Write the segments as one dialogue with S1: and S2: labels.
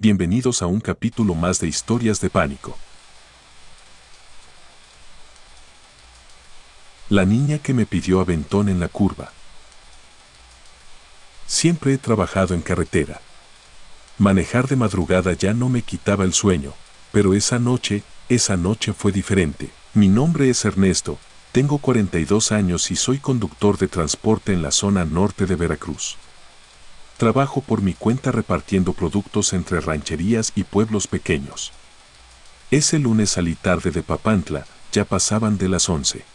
S1: bienvenidos a un capítulo más de Historias de Pánico. La niña que me pidió aventón en la curva. Siempre he trabajado en carretera. Manejar de madrugada ya no me quitaba el sueño, pero esa noche fue diferente. Mi nombre es Ernesto, tengo 42 años y soy conductor de transporte en la zona norte de Veracruz. Trabajo por mi cuenta repartiendo productos entre rancherías y pueblos pequeños. Ese lunes salí tarde de Papantla, ya pasaban de las 11.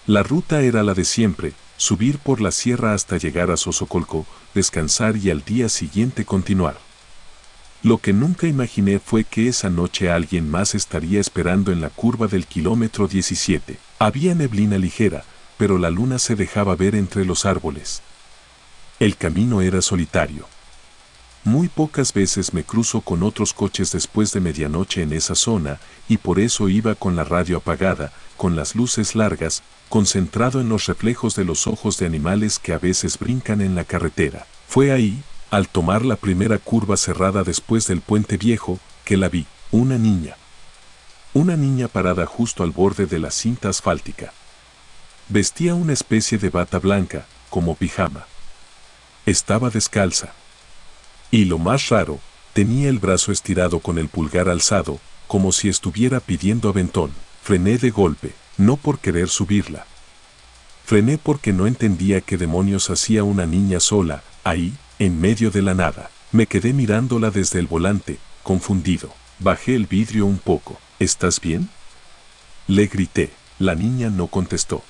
S1: La ruta era la de siempre, subir por la sierra hasta llegar a Sosocolco, descansar y al día siguiente continuar. Lo que nunca imaginé fue que esa noche alguien más estaría esperando en la curva del kilómetro 17. Había neblina ligera, pero la luna se dejaba ver entre los árboles. El camino era solitario. Muy pocas veces me cruzo con otros coches después de medianoche en esa zona, y por eso iba con la radio apagada, con las luces largas, concentrado en los reflejos de los ojos de animales que a veces brincan en la carretera. Fue ahí, al tomar la primera curva cerrada después del puente viejo, que la vi, una niña. Una niña parada justo al borde de la cinta asfáltica. Vestía una especie de bata blanca, como pijama. Estaba descalza. Y lo más raro, tenía el brazo estirado con el pulgar alzado, como si estuviera pidiendo aventón. Frené de golpe, no por querer subirla. Frené porque no entendía qué demonios hacía una niña sola, ahí, en medio de la nada. Me quedé mirándola desde el volante, confundido. Bajé el vidrio un poco. ¿Estás bien?, le grité. La niña no contestó.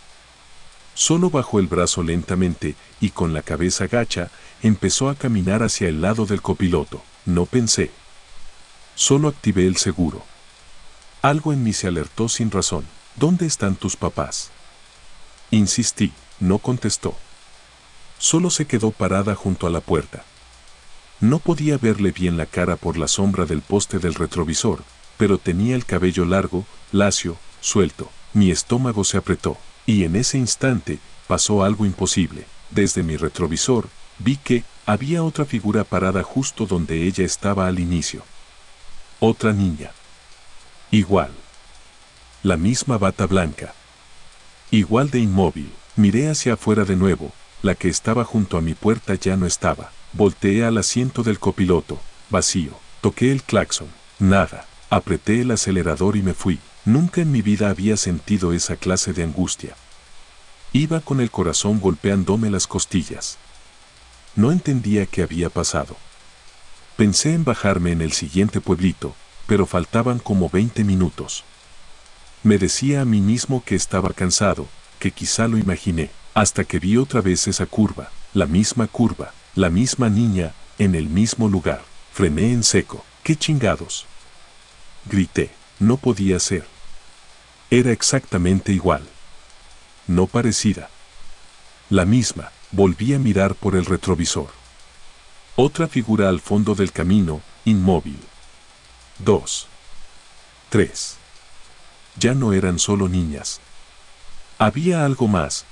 S1: Solo bajó el brazo lentamente y con la cabeza gacha, empezó a caminar hacia el lado del copiloto. No pensé. Solo activé el seguro. Algo en mí se alertó sin razón. ¿Dónde están tus papás?, insistí. No contestó. Solo se quedó parada junto a la puerta. No podía verle bien la cara por la sombra del poste del retrovisor, pero tenía el cabello largo, lacio, suelto. Mi estómago se apretó. Y en ese instante, pasó algo imposible. Desde mi retrovisor, vi que había otra figura parada justo donde ella estaba al inicio. Otra niña. Igual. La misma bata blanca. Igual de inmóvil. Miré hacia afuera de nuevo. La que estaba junto a mi puerta ya no estaba. Volteé al asiento del copiloto. Vacío. Toqué el claxon. Nada. Apreté el acelerador y me fui. Nunca en mi vida había sentido esa clase de angustia. Iba con el corazón golpeándome las costillas. No entendía qué había pasado. Pensé en bajarme en el siguiente pueblito, pero faltaban como 20 minutos. Me decía a mí mismo que estaba cansado, que quizá lo imaginé, hasta que vi otra vez esa curva, la misma niña, en el mismo lugar. Frené en seco. ¡Qué chingados!, grité. No podía ser. Era exactamente igual. No parecida. La misma. Volví a mirar por el retrovisor. Otra figura al fondo del camino, inmóvil. 2. 3. Ya no eran solo niñas. Había algo más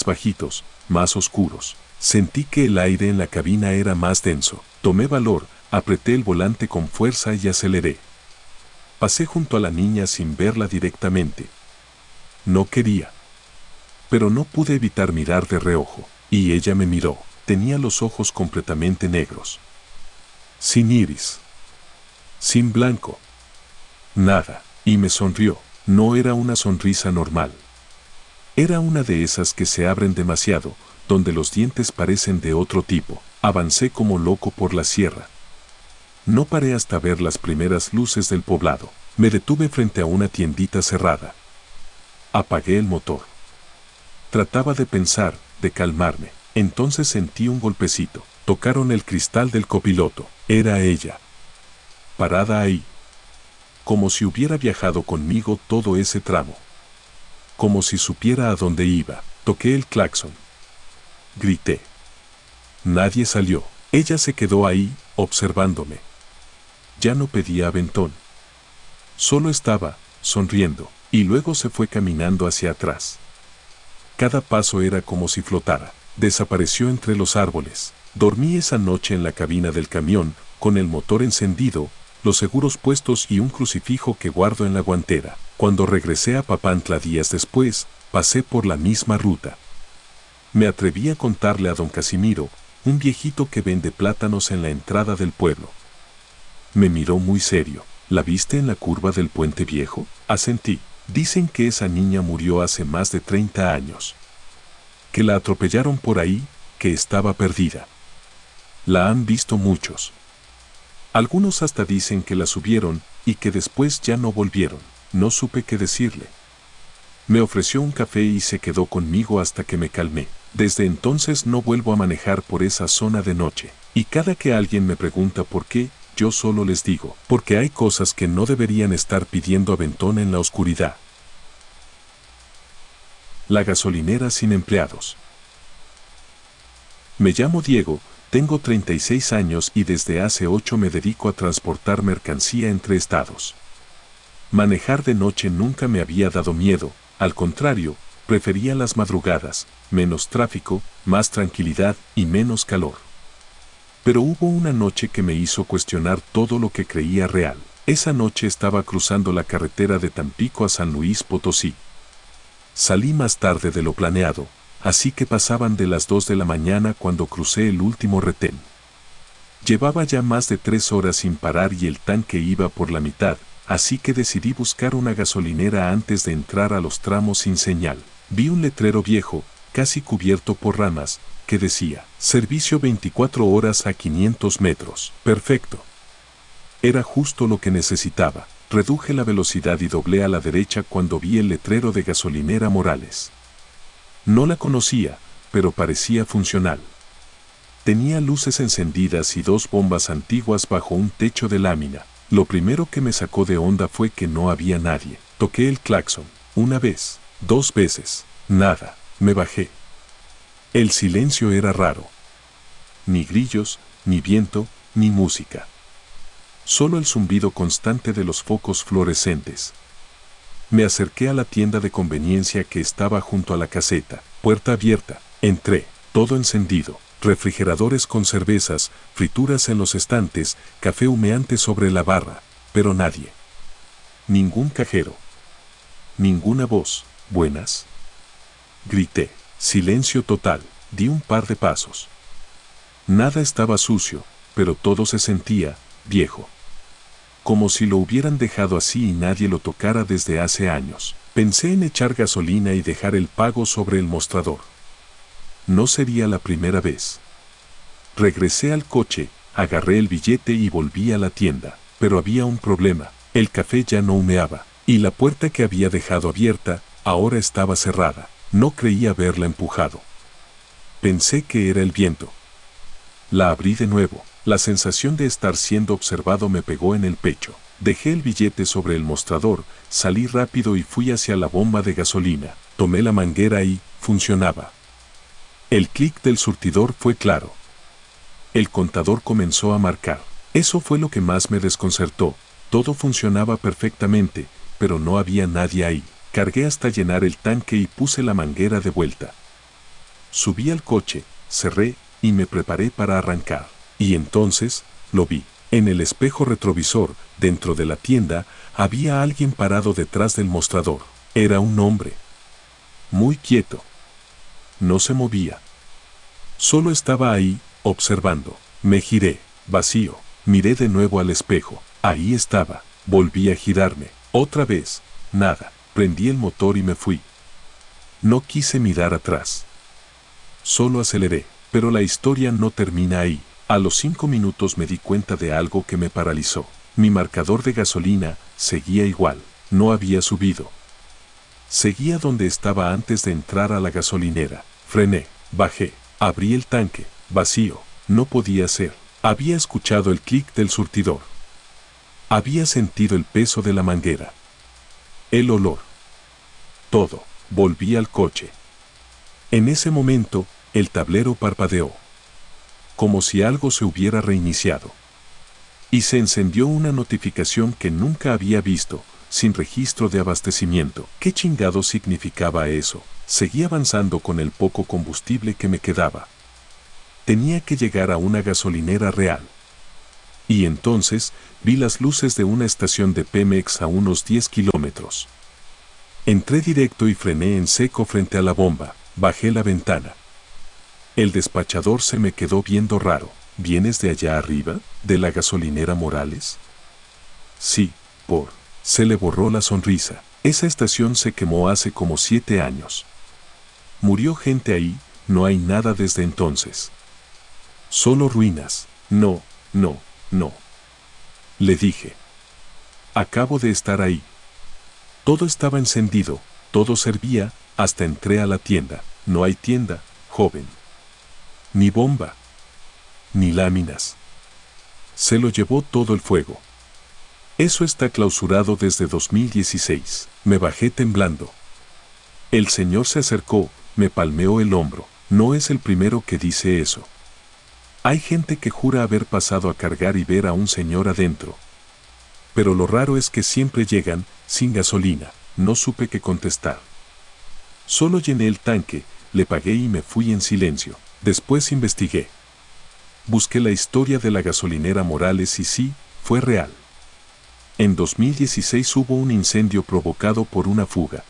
S1: bajitos, más oscuros. Sentí que el aire en la cabina era más denso. Tomé valor, apreté el volante con fuerza y aceleré. Pasé junto a la niña sin verla directamente. No quería. Pero no pude evitar mirar de reojo. Y ella me miró. Tenía los ojos completamente negros. Sin iris. Sin blanco. Nada. Y me sonrió. No era una sonrisa normal. Era una de esas que se abren demasiado, donde los dientes parecen de otro tipo. Avancé como loco por la sierra. No paré hasta ver las primeras luces del poblado. Me detuve frente a una tiendita cerrada. Apagué el motor. Trataba de pensar, de calmarme. Entonces sentí un golpecito. Tocaron el cristal del copiloto. Era ella. Parada ahí. Como si hubiera viajado conmigo todo ese tramo. Como si supiera a dónde iba. Toqué el claxon. Grité. Nadie salió. Ella se quedó ahí, observándome. Ya no pedía aventón. Solo estaba, sonriendo, y luego se fue caminando hacia atrás. Cada paso era como si flotara. Desapareció entre los árboles. Dormí esa noche en la cabina del camión, con el motor encendido, los seguros puestos y un crucifijo que guardo en la guantera. Cuando regresé a Papantla días después, pasé por la misma ruta. Me atreví a contarle a don Casimiro, un viejito que vende plátanos en la entrada del pueblo. Me miró muy serio. ¿La viste en la curva del puente viejo? Asentí. Dicen que esa niña murió hace más de 30 años. Que la atropellaron por ahí, que estaba perdida. La han visto muchos. Algunos hasta dicen que la subieron y que después ya no volvieron. No supe qué decirle. Me ofreció un café y se quedó conmigo hasta que me calmé. Desde entonces no vuelvo a manejar por esa zona de noche. Y cada que alguien me pregunta por qué, yo solo les digo, porque hay cosas que no deberían estar pidiendo aventón en la oscuridad. La gasolinera sin empleados. Me llamo Diego, tengo 36 años y desde hace 8 me dedico a transportar mercancía entre estados. Manejar de noche nunca me había dado miedo, al contrario, prefería las madrugadas, menos tráfico, más tranquilidad y menos calor. Pero hubo una noche que me hizo cuestionar todo lo que creía real. Esa noche estaba cruzando la carretera de Tampico a San Luis Potosí. Salí más tarde de lo planeado, así que pasaban de las 2 de la mañana cuando crucé el último retén. Llevaba ya más de 3 horas sin parar y el tanque iba por la mitad, así que decidí buscar una gasolinera antes de entrar a los tramos sin señal. Vi un letrero viejo, casi cubierto por ramas, que decía, servicio 24 horas a 500 metros. Perfecto. Era justo lo que necesitaba. Reduje la velocidad y doblé a la derecha cuando vi el letrero de gasolinera Morales. No la conocía, pero parecía funcional. Tenía luces encendidas y 2 bombas antiguas bajo un techo de lámina. Lo primero que me sacó de onda fue que no había nadie. Toqué el claxon, 1 vez, 2 veces, nada, me bajé. El silencio era raro. Ni grillos, ni viento, ni música. Solo el zumbido constante de los focos fluorescentes. Me acerqué a la tienda de conveniencia que estaba junto a la caseta, puerta abierta. Entré, todo encendido, refrigeradores con cervezas, frituras en los estantes, café humeante sobre la barra, pero nadie. Ningún cajero. Ninguna voz. ¿Buenas? Grité. Silencio total. Di un par de pasos. Nada estaba sucio, pero todo se sentía viejo. Como si lo hubieran dejado así y nadie lo tocara desde hace años. Pensé en echar gasolina y dejar el pago sobre el mostrador. No sería la primera vez. Regresé al coche, agarré el billete y volví a la tienda. Pero había un problema. El café ya no humeaba, y la puerta que había dejado abierta, ahora estaba cerrada. No creía haberla empujado. Pensé que era el viento. La abrí de nuevo. La sensación de estar siendo observado me pegó en el pecho. Dejé el billete sobre el mostrador, salí rápido y fui hacia la bomba de gasolina. Tomé la manguera y funcionaba. El clic del surtidor fue claro. El contador comenzó a marcar. Eso fue lo que más me desconcertó. Todo funcionaba perfectamente, pero no había nadie ahí. Cargué hasta llenar el tanque y puse la manguera de vuelta. Subí al coche, cerré y me preparé para arrancar. Y entonces, lo vi. En el espejo retrovisor, dentro de la tienda, había alguien parado detrás del mostrador. Era un hombre. Muy quieto. No se movía. Solo estaba ahí, observando. Me giré, vacío. Miré de nuevo al espejo. Ahí estaba. Volví a girarme. Otra vez. Nada. Prendí el motor y me fui. No quise mirar atrás. Solo aceleré. Pero la historia no termina ahí. A los 5 minutos me di cuenta de algo que me paralizó. Mi marcador de gasolina seguía igual. No había subido. Seguía donde estaba antes de entrar a la gasolinera. Frené, bajé, abrí el tanque, vacío. No podía ser. Había escuchado el clic del surtidor. Había sentido el peso de la manguera. El olor. Todo. Volví al coche. En ese momento, el tablero parpadeó. Como si algo se hubiera reiniciado. Y se encendió una notificación que nunca había visto, sin registro de abastecimiento. ¿Qué chingado significaba eso? Seguí avanzando con el poco combustible que me quedaba. Tenía que llegar a una gasolinera real. Y entonces vi las luces de una estación de Pemex a unos 10 kilómetros. Entré directo y frené en seco frente a la bomba. Bajé la ventana. El despachador se me quedó viendo raro. ¿Vienes de allá arriba? ¿De la gasolinera Morales? Sí, por. Se le borró la sonrisa. Esa estación se quemó hace como 7 años. Murió gente ahí, no hay nada desde entonces. Solo ruinas. No, no, no. Le dije. Acabo de estar ahí. Todo estaba encendido, todo servía, hasta entré a la tienda. No hay tienda, joven. Ni bomba. Ni láminas. Se lo llevó todo el fuego. Eso está clausurado desde 2016. Me bajé temblando. El señor se acercó, me palmeó el hombro. No es el primero que dice eso. Hay gente que jura haber pasado a cargar y ver a un señor adentro. Pero lo raro es que siempre llegan, sin gasolina. No supe qué contestar. Solo llené el tanque, le pagué y me fui en silencio. Después investigué. Busqué la historia de la gasolinera Morales y sí, fue real. En 2016 hubo un incendio provocado por una fuga.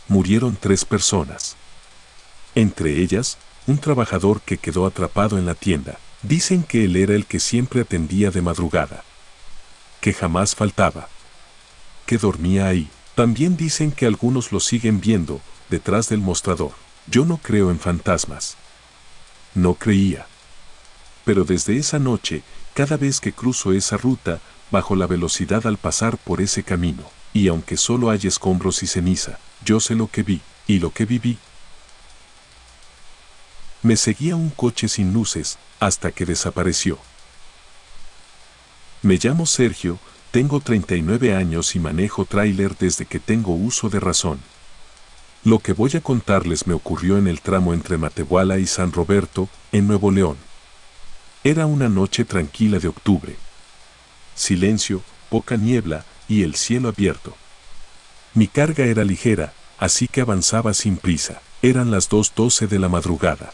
S1: Murieron 3 personas. Entre ellas, un trabajador que quedó atrapado en la tienda. Dicen que él era el que siempre atendía de madrugada. Que jamás faltaba. Que dormía ahí. También dicen que algunos lo siguen viendo, detrás del mostrador. Yo no creo en fantasmas. No creía. Pero desde esa noche, cada vez que cruzo esa ruta, bajo la velocidad al pasar por ese camino, y aunque solo hay escombros y ceniza, yo sé lo que vi, y lo que viví. Me seguía un coche sin luces, hasta que desapareció. Me llamo Sergio, tengo 39 años y manejo tráiler desde que tengo uso de razón. Lo que voy a contarles me ocurrió en el tramo entre Matehuala y San Roberto, en Nuevo León. Era una noche tranquila de octubre. Silencio, poca niebla y el cielo abierto. Mi carga era ligera, así que avanzaba sin prisa. Eran las 2:12 de la madrugada.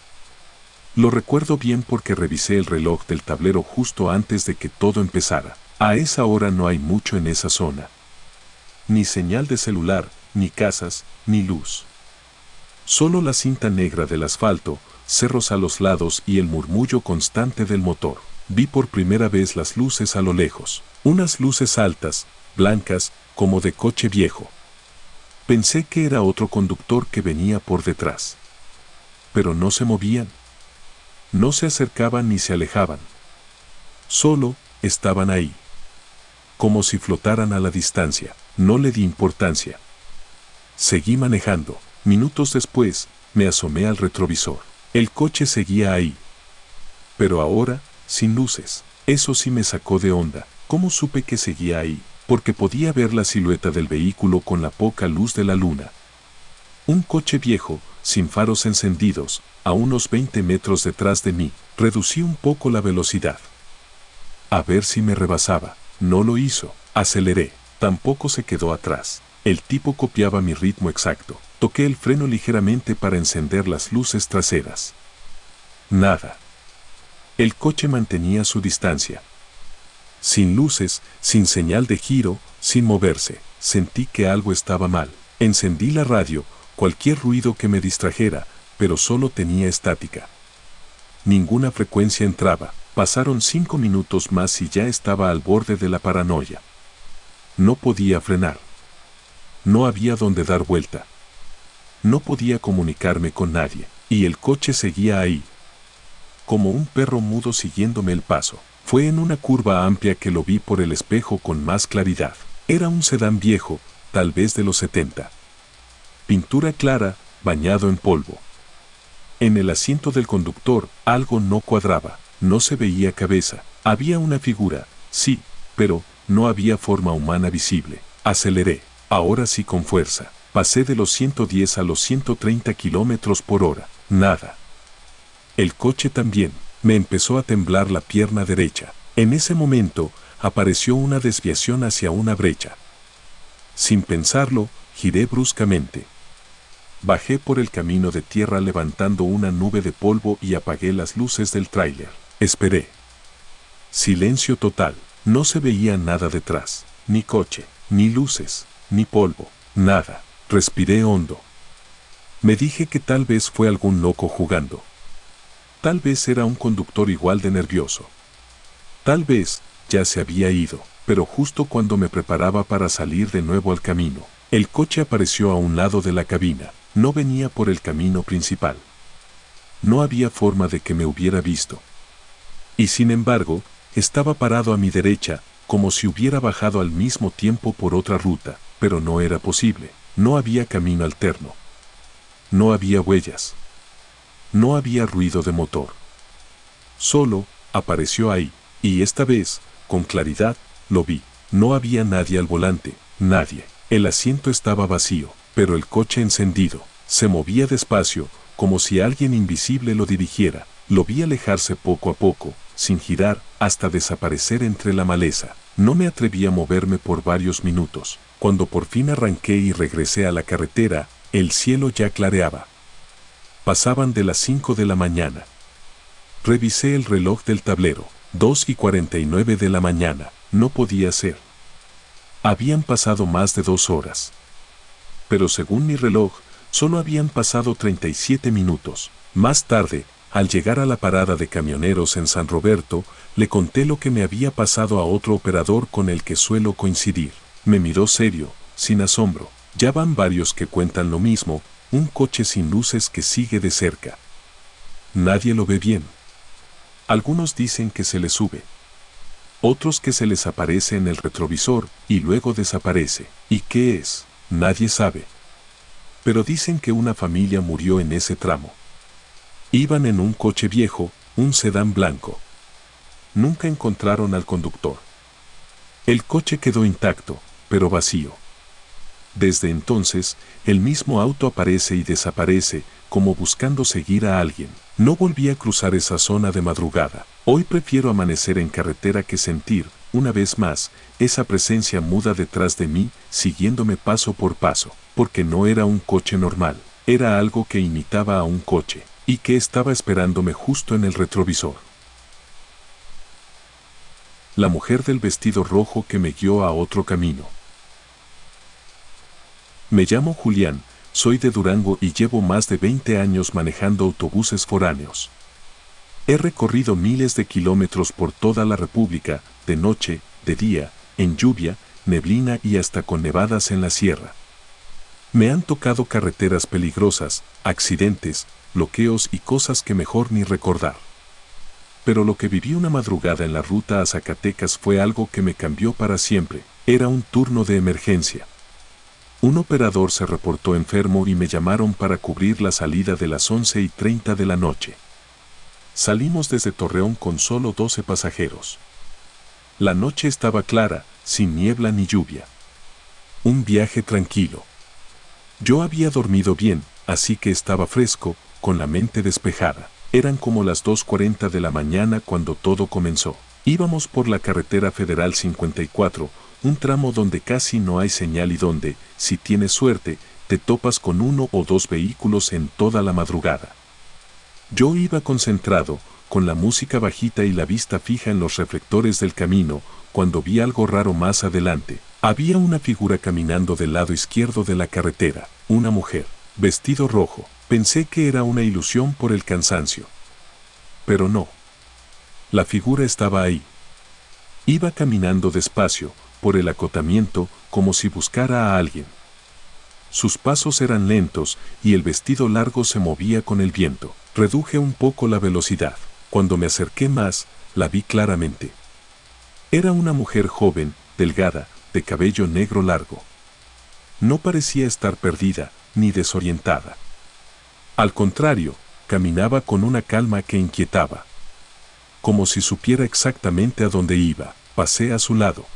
S1: Lo recuerdo bien porque revisé el reloj del tablero justo antes de que todo empezara. A esa hora no hay mucho en esa zona. Ni señal de celular, ni casas, ni luz. Solo la cinta negra del asfalto, cerros a los lados y el murmullo constante del motor. Vi por primera vez las luces a lo lejos. Unas luces altas, blancas, como de coche viejo. Pensé que era otro conductor que venía por detrás. Pero no se movían. No se acercaban ni se alejaban. Solo estaban ahí. Como si flotaran a la distancia. No le di importancia. Seguí manejando. Minutos después, me asomé al retrovisor. El coche seguía ahí. Pero ahora, sin luces. Eso sí me sacó de onda. ¿Cómo supe que seguía ahí? Porque podía ver la silueta del vehículo con la poca luz de la luna. Un coche viejo, sin faros encendidos, a unos 20 metros detrás de mí. Reducí un poco la velocidad. A ver si me rebasaba. No lo hizo. Aceleré. Tampoco se quedó atrás. El tipo copiaba mi ritmo exacto. Toqué el freno ligeramente para encender las luces traseras. Nada. El coche mantenía su distancia. Sin luces, sin señal de giro, sin moverse. Sentí que algo estaba mal. Encendí la radio, cualquier ruido que me distrajera, pero solo tenía estática. Ninguna frecuencia entraba. Pasaron 5 minutos más y ya estaba al borde de la paranoia. No podía frenar. No había donde dar vuelta. No podía comunicarme con nadie, y el coche seguía ahí. Como un perro mudo siguiéndome el paso. Fue en una curva amplia que lo vi por el espejo con más claridad. Era un sedán viejo, tal vez de los 70. Pintura clara, bañado en polvo. En el asiento del conductor, algo no cuadraba. No se veía cabeza. Había una figura, sí, pero no había forma humana visible. Aceleré, ahora sí con fuerza. Pasé de los 110 a los 130 kilómetros por hora. Nada. El coche también. Me empezó a temblar la pierna derecha. En ese momento, apareció una desviación hacia una brecha. Sin pensarlo, giré bruscamente. Bajé por el camino de tierra levantando una nube de polvo y apagué las luces del tráiler. Esperé. Silencio total. No se veía nada detrás. Ni coche, ni luces, ni polvo, nada. Respiré hondo. Me dije que tal vez fue algún loco jugando. Tal vez era un conductor igual de nervioso. Tal vez ya se había ido, pero justo cuando me preparaba para salir de nuevo al camino, el coche apareció a un lado de la cabina. No venía por el camino principal. No había forma de que me hubiera visto. Y sin embargo, estaba parado a mi derecha, como si hubiera bajado al mismo tiempo por otra ruta, pero no era posible. No había camino alterno. No había huellas. No había ruido de motor. Solo apareció ahí, y esta vez, con claridad, lo vi. No había nadie al volante, nadie. El asiento estaba vacío, pero el coche encendido. Se movía despacio, como si alguien invisible lo dirigiera. Lo vi alejarse poco a poco, sin girar, hasta desaparecer entre la maleza. No me atreví a moverme por varios minutos. Cuando por fin arranqué y regresé a la carretera, el cielo ya clareaba. Pasaban de las 5 de la mañana. Revisé el reloj del tablero. 2:49 de la mañana. No podía ser. Habían pasado más de 2 horas. Pero según mi reloj, solo habían pasado 37 minutos. Más tarde, al llegar a la parada de camioneros en San Roberto, le conté lo que me había pasado a otro operador con el que suelo coincidir. Me miró serio, sin asombro. Ya van varios que cuentan lo mismo, un coche sin luces que sigue de cerca. Nadie lo ve bien. Algunos dicen que se les sube. Otros que se les aparece en el retrovisor y luego desaparece. ¿Y qué es? Nadie sabe. Pero dicen que una familia murió en ese tramo. Iban en un coche viejo, un sedán blanco. Nunca encontraron al conductor. El coche quedó intacto, pero vacío. Desde entonces, el mismo auto aparece y desaparece, como buscando seguir a alguien. No volví a cruzar esa zona de madrugada. Hoy prefiero amanecer en carretera que sentir, una vez más, esa presencia muda detrás de mí, siguiéndome paso por paso, porque no era un coche normal, era algo que imitaba a un coche, y que estaba esperándome justo en el retrovisor. La mujer del vestido rojo que me guió a otro camino. Me llamo Julián, soy de Durango y llevo más de 20 años manejando autobuses foráneos. He recorrido miles de kilómetros por toda la República, de noche, de día, en lluvia, neblina y hasta con nevadas en la sierra. Me han tocado carreteras peligrosas, accidentes, bloqueos y cosas que mejor ni recordar. Pero lo que viví una madrugada en la ruta a Zacatecas fue algo que me cambió para siempre. Era un turno de emergencia. Un operador se reportó enfermo y me llamaron para cubrir la salida de las 11:30 de la noche. Salimos desde Torreón con solo 12 pasajeros. La noche estaba clara, sin niebla ni lluvia. Un viaje tranquilo. Yo había dormido bien, así que estaba fresco, con la mente despejada. Eran como las 2:40 de la mañana cuando todo comenzó. Íbamos por la carretera Federal 54, un tramo donde casi no hay señal y donde, si tienes suerte, te topas con 1 o 2 vehículos en toda la madrugada. Yo iba concentrado, con la música bajita y la vista fija en los reflectores del camino, cuando vi algo raro más adelante. Había una figura caminando del lado izquierdo de la carretera, una mujer, vestido rojo. Pensé que era una ilusión por el cansancio. Pero no. La figura estaba ahí. Iba caminando despacio, por el acotamiento, como si buscara a alguien. Sus pasos eran lentos y el vestido largo se movía con el viento. Reduje un poco la velocidad. Cuando me acerqué más, la vi claramente. Era una mujer joven, delgada, de cabello negro largo. No parecía estar perdida, ni desorientada. Al contrario, caminaba con una calma que inquietaba. Como si supiera exactamente a dónde iba. Pasé a su lado.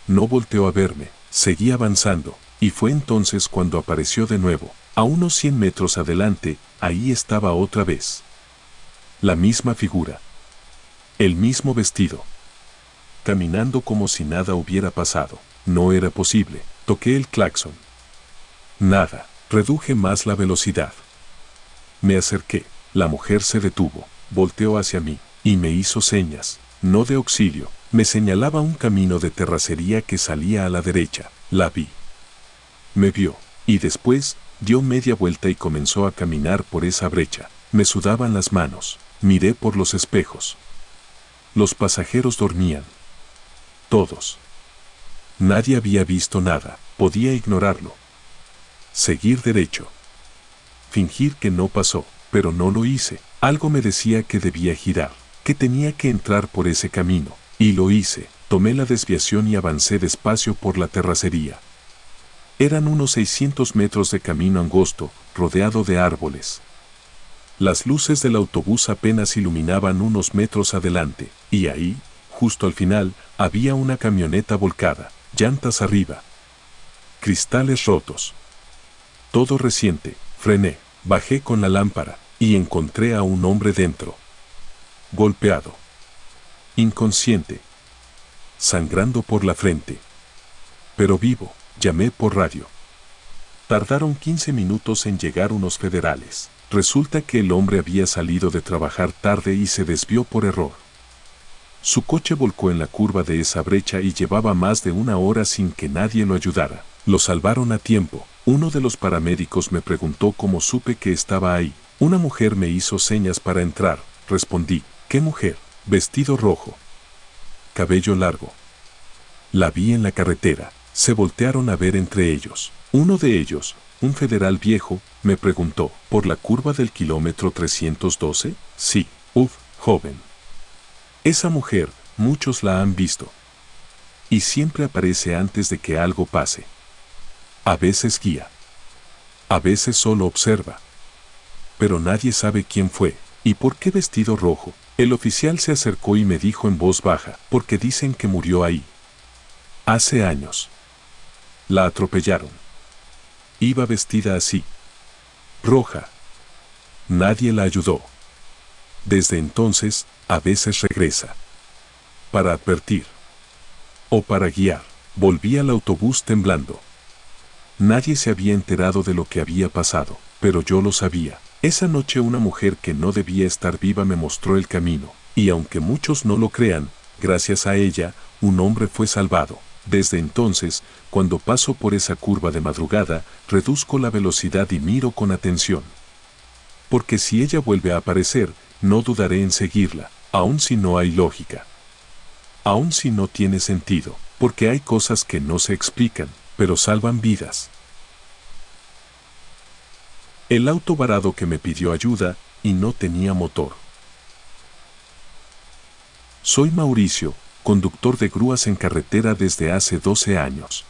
S1: No volteó a verme, seguí avanzando, y fue entonces cuando apareció de nuevo. A unos 100 metros adelante, ahí estaba otra vez. La misma figura. El mismo vestido. Caminando como si nada hubiera pasado. No era posible. Toqué el claxon. Nada. Reduje más la velocidad. Me acerqué. La mujer se detuvo, volteó hacia mí, y me hizo señas. no de auxilio. Me señalaba un camino de terracería que salía a la derecha. La vi. Me vio, y después dio media vuelta y comenzó a caminar por esa brecha. Me sudaban las manos. Miré por los espejos. Los pasajeros dormían. Todos. Nadie había visto nada. Podía ignorarlo. Seguir derecho. Fingir que no pasó, pero no lo hice. Algo me decía que debía girar, que tenía que entrar por ese camino. Y lo hice. Tomé la desviación y avancé despacio por la terracería. Eran unos 600 metros de camino angosto, rodeado de árboles. Las luces del autobús apenas iluminaban unos metros adelante, y ahí, justo al final, había una camioneta volcada, llantas arriba. Cristales rotos. Todo reciente. Frené, bajé con la lámpara, y encontré a un hombre dentro. Golpeado. Inconsciente. Sangrando por la frente. Pero vivo. Llamé por radio. Tardaron 15 minutos en llegar unos federales. Resulta que el hombre había salido de trabajar tarde y se desvió por error. Su coche volcó en la curva de esa brecha y llevaba más de una hora sin que nadie lo ayudara. Lo salvaron a tiempo. Uno de los paramédicos me preguntó cómo supe que estaba ahí. Una mujer me hizo señas para entrar. Respondí. ¿Qué mujer? Vestido rojo. Cabello largo. La vi en la carretera. Se voltearon a ver entre ellos. Uno de ellos, un federal viejo, me preguntó, ¿por la curva del kilómetro 312? Sí. Joven. Esa mujer, muchos la han visto. Y siempre aparece antes de que algo pase. A veces guía. A veces solo observa. Pero nadie sabe quién fue, y por qué vestido rojo. El oficial se acercó y me dijo en voz baja, porque dicen que murió ahí. Hace años. La atropellaron. Iba vestida así. Roja. Nadie la ayudó. Desde entonces, a veces regresa. Para advertir. O para guiar. Volví al autobús temblando. Nadie se había enterado de lo que había pasado, pero yo lo sabía. Esa noche una mujer que no debía estar viva me mostró el camino, y aunque muchos no lo crean, gracias a ella, un hombre fue salvado. Desde entonces, cuando paso por esa curva de madrugada, reduzco la velocidad y miro con atención. Porque si ella vuelve a aparecer, no dudaré en seguirla, aun si no hay lógica. Aun si no tiene sentido, porque hay cosas que no se explican, pero salvan vidas. El auto varado que me pidió ayuda, y no tenía motor. Soy Mauricio, conductor de grúas en carretera desde hace 12 años.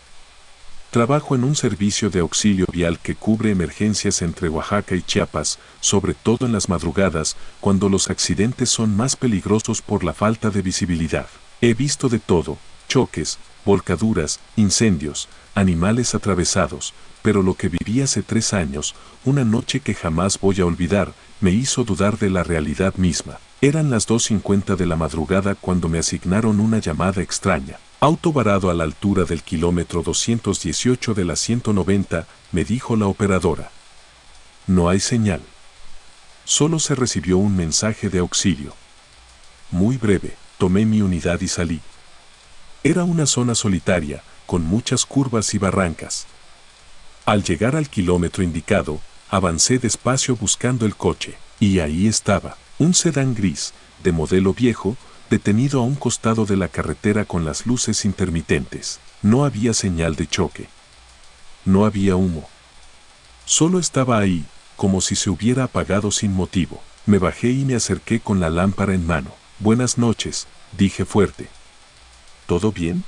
S1: Trabajo en un servicio de auxilio vial que cubre emergencias entre Oaxaca y Chiapas, sobre todo en las madrugadas, cuando los accidentes son más peligrosos por la falta de visibilidad. He visto de todo, choques, volcaduras, incendios, animales atravesados, pero lo que viví hace 3 años, una noche que jamás voy a olvidar, me hizo dudar de la realidad misma. Eran las 2:50 de la madrugada cuando me asignaron una llamada extraña. Auto varado a la altura del kilómetro 218 de la 190, me dijo la operadora. No hay señal. Solo se recibió un mensaje de auxilio. Muy breve, tomé mi unidad y salí. Era una zona solitaria, con muchas curvas y barrancas. Al llegar al kilómetro indicado, avancé despacio buscando el coche, y ahí estaba, un sedán gris, de modelo viejo, detenido a un costado de la carretera con las luces intermitentes. No había señal de choque. No había humo. Solo estaba ahí, como si se hubiera apagado sin motivo. Me bajé y me acerqué con la lámpara en mano. Buenas noches, dije fuerte. ¿Todo bien?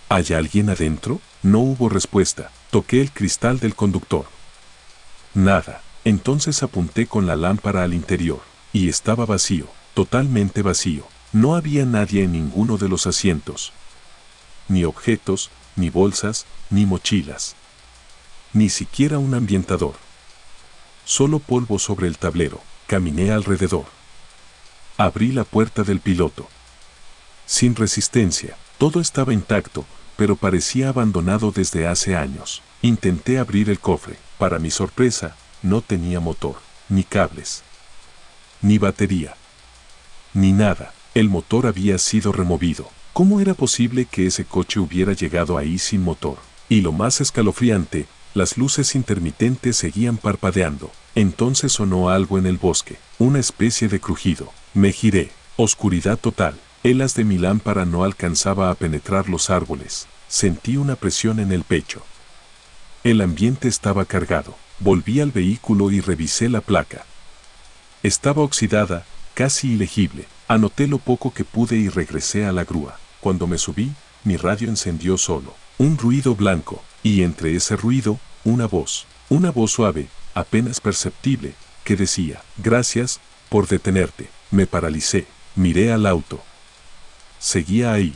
S1: ¿Hay alguien adentro? No hubo respuesta. Toqué el cristal del conductor. Nada. Entonces apunté con la lámpara al interior, y estaba vacío, totalmente vacío. No había nadie en ninguno de los asientos. Ni objetos, ni bolsas, ni mochilas. Ni siquiera un ambientador. Solo polvo sobre el tablero. Caminé alrededor. Abrí la puerta del piloto. Sin resistencia, todo estaba intacto, pero parecía abandonado desde hace años. Intenté abrir el cofre. Para mi sorpresa, no tenía motor, ni cables, ni batería, ni nada. El motor había sido removido. ¿Cómo era posible que ese coche hubiera llegado ahí sin motor? Y lo más escalofriante, las luces intermitentes seguían parpadeando. Entonces sonó algo en el bosque, una especie de crujido. Me giré. Oscuridad total. El haz de mi lámpara no alcanzaba a penetrar los árboles. Sentí una presión en el pecho. El ambiente estaba cargado. Volví al vehículo y revisé la placa. Estaba oxidada, casi ilegible. Anoté lo poco que pude y regresé a la grúa. Cuando me subí, mi radio encendió solo. Un ruido blanco, y entre ese ruido, una voz suave, apenas perceptible, que decía, gracias por detenerte. Me paralicé, miré al auto. Seguía ahí.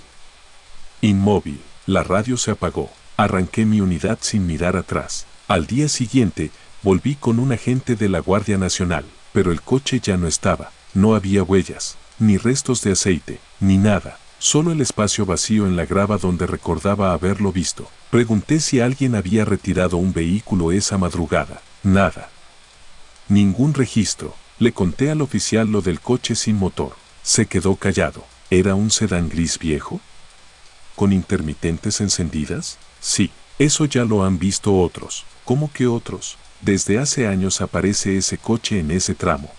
S1: Inmóvil, la radio se apagó. Arranqué mi unidad sin mirar atrás. Al día siguiente, volví con un agente de la Guardia Nacional, pero el coche ya no estaba. No había huellas, ni restos de aceite, ni nada. Solo el espacio vacío en la grava donde recordaba haberlo visto. Pregunté si alguien había retirado un vehículo esa madrugada. Nada. Ningún registro. Le conté al oficial lo del coche sin motor. Se quedó callado. ¿Era un sedán gris viejo? ¿Con intermitentes encendidas? Sí, eso ya lo han visto otros. ¿Cómo que otros? Desde hace años aparece ese coche en ese tramo.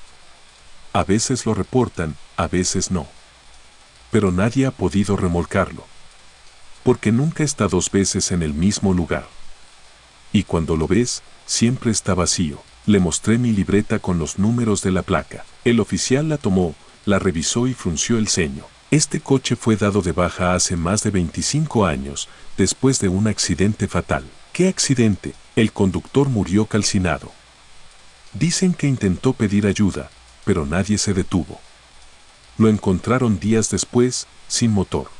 S1: A veces lo reportan, a veces no. Pero nadie ha podido remolcarlo. Porque nunca está dos veces en el mismo lugar. Y cuando lo ves, siempre está vacío. Le mostré mi libreta con los números de la placa. El oficial la tomó, la revisó y frunció el ceño. Este coche fue dado de baja hace más de 25 años, después de un accidente fatal. ¿Qué accidente? El conductor murió calcinado. Dicen que intentó pedir ayuda, pero nadie se detuvo. Lo encontraron días después, sin motor.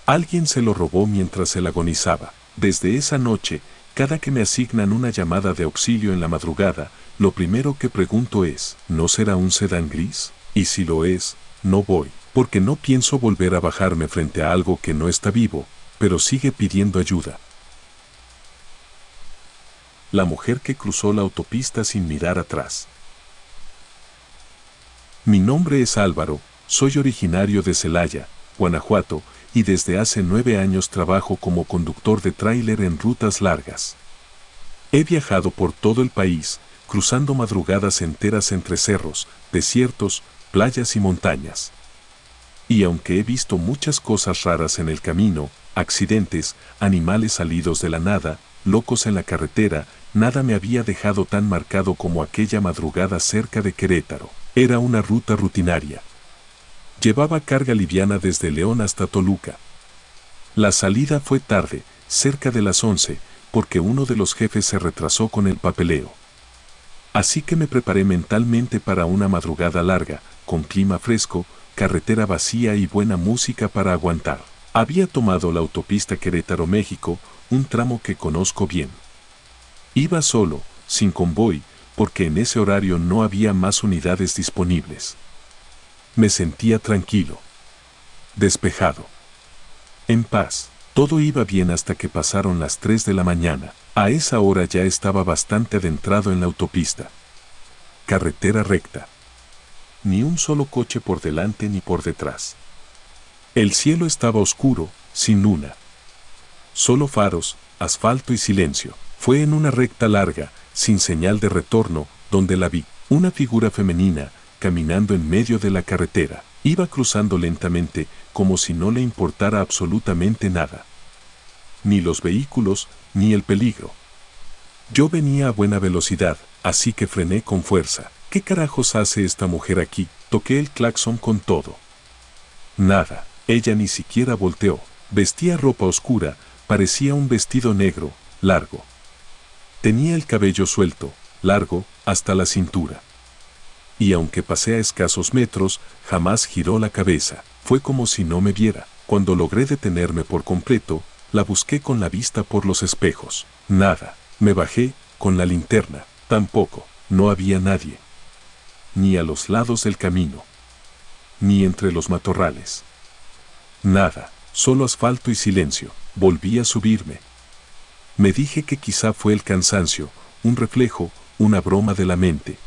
S1: Alguien se lo robó mientras él agonizaba. Desde esa noche, cada que me asignan una llamada de auxilio en la madrugada, lo primero que pregunto es, ¿no será un sedán gris? Y si lo es, no voy, porque no pienso volver a bajarme frente a algo que no está vivo, pero sigue pidiendo ayuda. La mujer que cruzó la autopista sin mirar atrás. Mi nombre es Álvaro, soy originario de Celaya, Guanajuato, y desde hace 9 años trabajo como conductor de tráiler en rutas largas. He viajado por todo el país, cruzando madrugadas enteras entre cerros, desiertos, playas y montañas. Y aunque he visto muchas cosas raras en el camino, accidentes, animales salidos de la nada, locos en la carretera, nada me había dejado tan marcado como aquella madrugada cerca de Querétaro. Era una ruta rutinaria. Llevaba carga liviana desde León hasta Toluca. La salida fue tarde, cerca de las 11, porque uno de los jefes se retrasó con el papeleo. Así que me preparé mentalmente para una madrugada larga, con clima fresco, carretera vacía y buena música para aguantar. Había tomado la autopista Querétaro-México, un tramo que conozco bien. Iba solo, sin convoy, porque en ese horario no había más unidades disponibles. Me sentía tranquilo, despejado, en paz. Todo iba bien hasta que pasaron las 3 de la mañana. A esa hora ya estaba bastante adentrado en la autopista. Carretera recta. Ni un solo coche por delante ni por detrás. El cielo estaba oscuro, sin luna. Solo faros, asfalto y silencio. Fue en una recta larga, sin señal de retorno, donde la vi. Una figura femenina, caminando en medio de la carretera. Iba cruzando lentamente, como si no le importara absolutamente nada. Ni los vehículos, ni el peligro. Yo venía a buena velocidad, así que frené con fuerza. ¿Qué carajos hace esta mujer aquí? Toqué el claxon con todo. Nada, ella ni siquiera volteó. Vestía ropa oscura, parecía un vestido negro, largo. Tenía el cabello suelto, largo, hasta la cintura. Y aunque pasé a escasos metros, jamás giró la cabeza. Fue como si no me viera. Cuando logré detenerme por completo, la busqué con la vista por los espejos. Nada. Me bajé, con la linterna. Tampoco. No había nadie. Ni a los lados del camino. Ni entre los matorrales. Nada. Solo asfalto y silencio. Volví a subirme. Me dije que quizá fue el cansancio, un reflejo, una broma de la mente.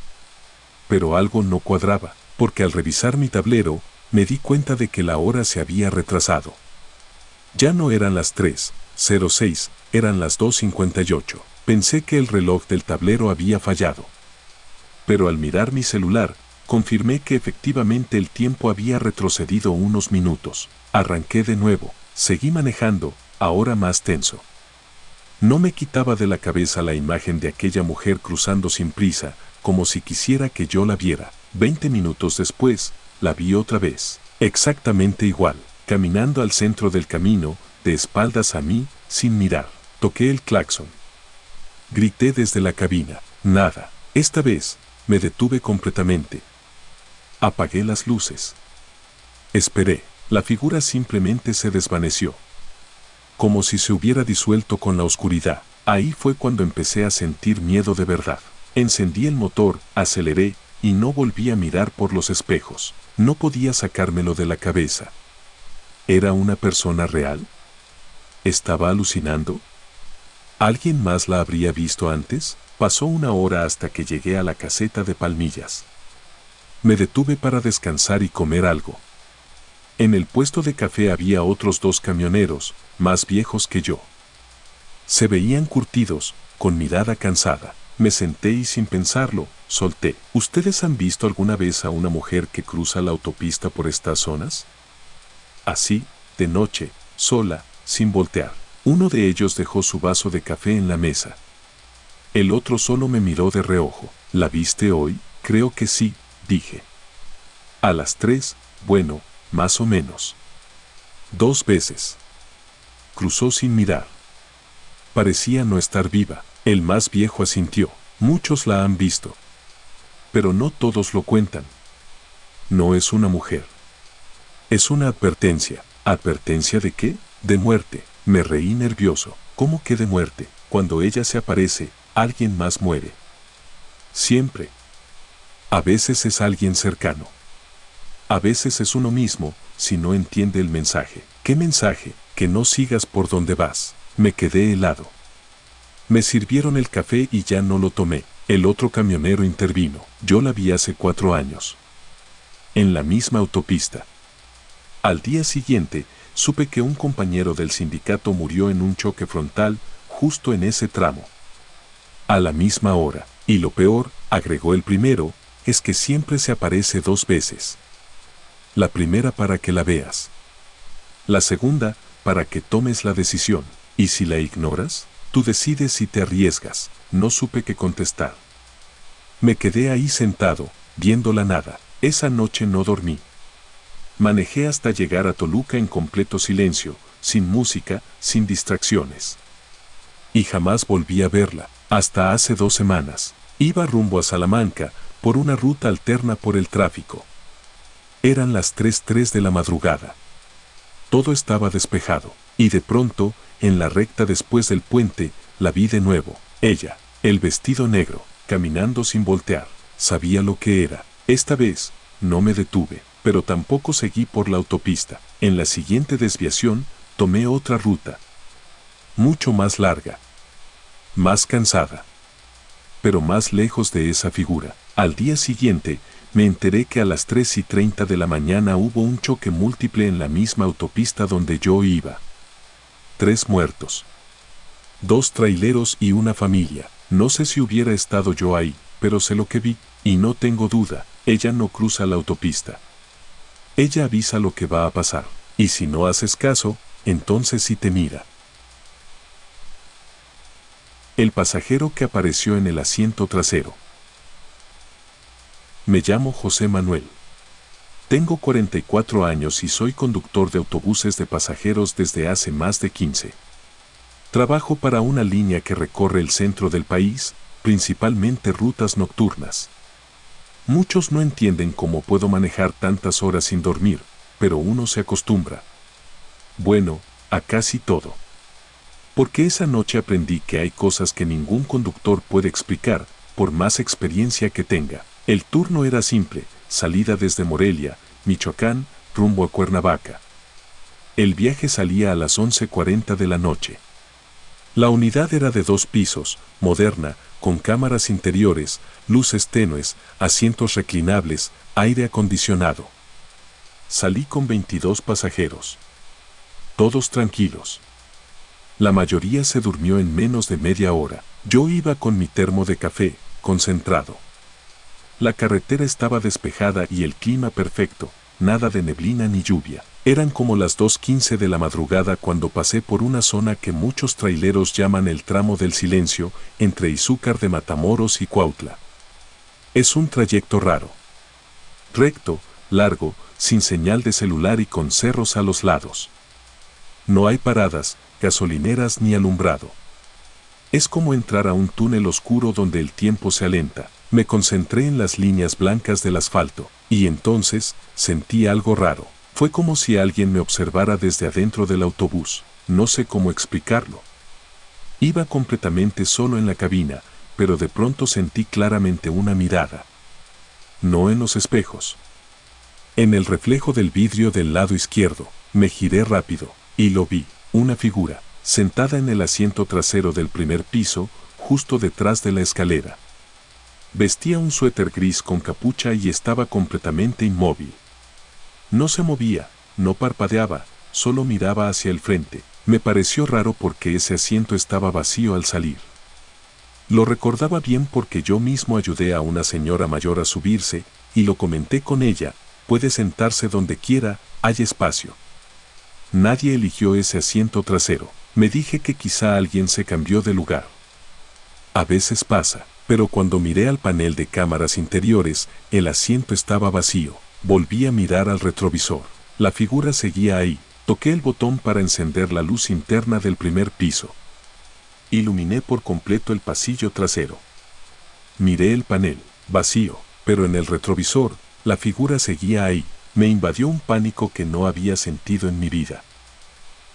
S1: Pero algo no cuadraba, porque al revisar mi tablero, me di cuenta de que la hora se había retrasado. Ya no eran las 3:06, eran las 2:58. Pensé que el reloj del tablero había fallado. Pero al mirar mi celular, confirmé que efectivamente el tiempo había retrocedido unos minutos. Arranqué de nuevo, seguí manejando, ahora más tenso. No me quitaba de la cabeza la imagen de aquella mujer cruzando sin prisa, como si quisiera que yo la viera. 20 minutos después, la vi otra vez, exactamente igual, caminando al centro del camino, de espaldas a mí, sin mirar. Toqué el claxon. Grité desde la cabina. Nada. Esta vez, me detuve completamente. Apagué las luces. Esperé. La figura simplemente se desvaneció. Como si se hubiera disuelto con la oscuridad. Ahí fue cuando empecé a sentir miedo de verdad. Encendí el motor, aceleré, y no volví a mirar por los espejos. No podía sacármelo de la cabeza. ¿Era una persona real? ¿Estaba alucinando? ¿Alguien más la habría visto antes? Pasó una hora hasta que llegué a la caseta de Palmillas. Me detuve para descansar y comer algo. En el puesto de café había otros 2 camioneros, más viejos que yo. Se veían curtidos, con mirada cansada. Me senté y sin pensarlo, solté. ¿Ustedes han visto alguna vez a una mujer que cruza la autopista por estas zonas? Así, de noche, sola, sin voltear. Uno de ellos dejó su vaso de café en la mesa. El otro solo me miró de reojo. ¿La viste hoy? Creo que sí, dije. A las 3, bueno, más o menos. 2 veces. Cruzó sin mirar. Parecía no estar viva. El más viejo asintió. Muchos la han visto. Pero no todos lo cuentan. No es una mujer. Es una advertencia. ¿Advertencia de qué? De muerte. Me reí nervioso. ¿Cómo que de muerte? Cuando ella se aparece, alguien más muere. Siempre. A veces es alguien cercano. A veces es uno mismo, si no entiende el mensaje. ¿Qué mensaje? Que no sigas por donde vas. Me quedé helado. Me sirvieron el café y ya no lo tomé. El otro camionero intervino. Yo la vi hace 4 años. En la misma autopista. Al día siguiente, supe que un compañero del sindicato murió en un choque frontal, justo en ese tramo. A la misma hora. Y lo peor, agregó el primero, es que siempre se aparece 2 veces. La primera para que la veas. La segunda, para que tomes la decisión. ¿Y si la ignoras? Tú decides si te arriesgas. No supe qué contestar. Me quedé ahí sentado, viendo la nada. Esa noche no dormí. Manejé hasta llegar a Toluca en completo silencio, sin música, sin distracciones. Y jamás volví a verla, hasta hace 2 semanas. Iba rumbo a Salamanca, por una ruta alterna por el tráfico. Eran las 3:03 de la madrugada. Todo estaba despejado, y de pronto, en la recta después del puente, la vi de nuevo. Ella, el vestido negro, caminando sin voltear. Sabía lo que era. Esta vez, no me detuve, pero tampoco seguí por la autopista. En la siguiente desviación, tomé otra ruta. Mucho más larga. Más cansada. Pero más lejos de esa figura. Al día siguiente, me enteré que a las 3:30 de la mañana hubo un choque múltiple en la misma autopista donde yo iba. 3 muertos. 2 traileros y una familia. No sé si hubiera estado yo ahí, pero sé lo que vi, y no tengo duda, ella no cruza la autopista. Ella avisa lo que va a pasar, y si no haces caso, entonces sí te mira. El pasajero que apareció en el asiento trasero. Me llamo José Manuel. Tengo 44 años y soy conductor de autobuses de pasajeros desde hace más de 15. Trabajo para una línea que recorre el centro del país, principalmente rutas nocturnas. Muchos no entienden cómo puedo manejar tantas horas sin dormir, pero uno se acostumbra. Bueno, a casi todo. Porque esa noche aprendí que hay cosas que ningún conductor puede explicar, por más experiencia que tenga. El turno era simple, salida desde Morelia, Michoacán, rumbo a Cuernavaca. El viaje salía a las 11:40 de la noche. La unidad era de 2 pisos, moderna, con cámaras interiores, luces tenues, asientos reclinables, aire acondicionado. Salí con 22 pasajeros. Todos tranquilos. La mayoría se durmió en menos de media hora. Yo iba con mi termo de café, concentrado. La carretera estaba despejada y el clima perfecto, nada de neblina ni lluvia. Eran como las 2:15 de la madrugada cuando pasé por una zona que muchos traileros llaman el tramo del silencio, entre Izúcar de Matamoros y Cuautla. Es un trayecto raro. Recto, largo, sin señal de celular y con cerros a los lados. No hay paradas, gasolineras ni alumbrado. Es como entrar a un túnel oscuro donde el tiempo se alenta. Me concentré en las líneas blancas del asfalto, y entonces sentí algo raro. Fue como si alguien me observara desde adentro del autobús. No sé cómo explicarlo. Iba completamente solo en la cabina, pero de pronto sentí claramente una mirada. No en los espejos. En el reflejo del vidrio del lado izquierdo, me giré rápido, y lo vi, una figura, sentada en el asiento trasero del primer piso, justo detrás de la escalera. Vestía un suéter gris con capucha y estaba completamente inmóvil. No se movía, no parpadeaba, solo miraba hacia el frente. Me pareció raro porque ese asiento estaba vacío al salir. Lo recordaba bien porque yo mismo ayudé a una señora mayor a subirse, y lo comenté con ella: puede sentarse donde quiera, hay espacio. Nadie eligió ese asiento trasero. Me dije que quizá alguien se cambió de lugar. A veces pasa, pero cuando miré al panel de cámaras interiores, el asiento estaba vacío. Volví a mirar al retrovisor. La figura seguía ahí. Toqué el botón para encender la luz interna del primer piso. Iluminé por completo el pasillo trasero. Miré el panel, vacío, pero en el retrovisor, la figura seguía ahí. Me invadió un pánico que no había sentido en mi vida.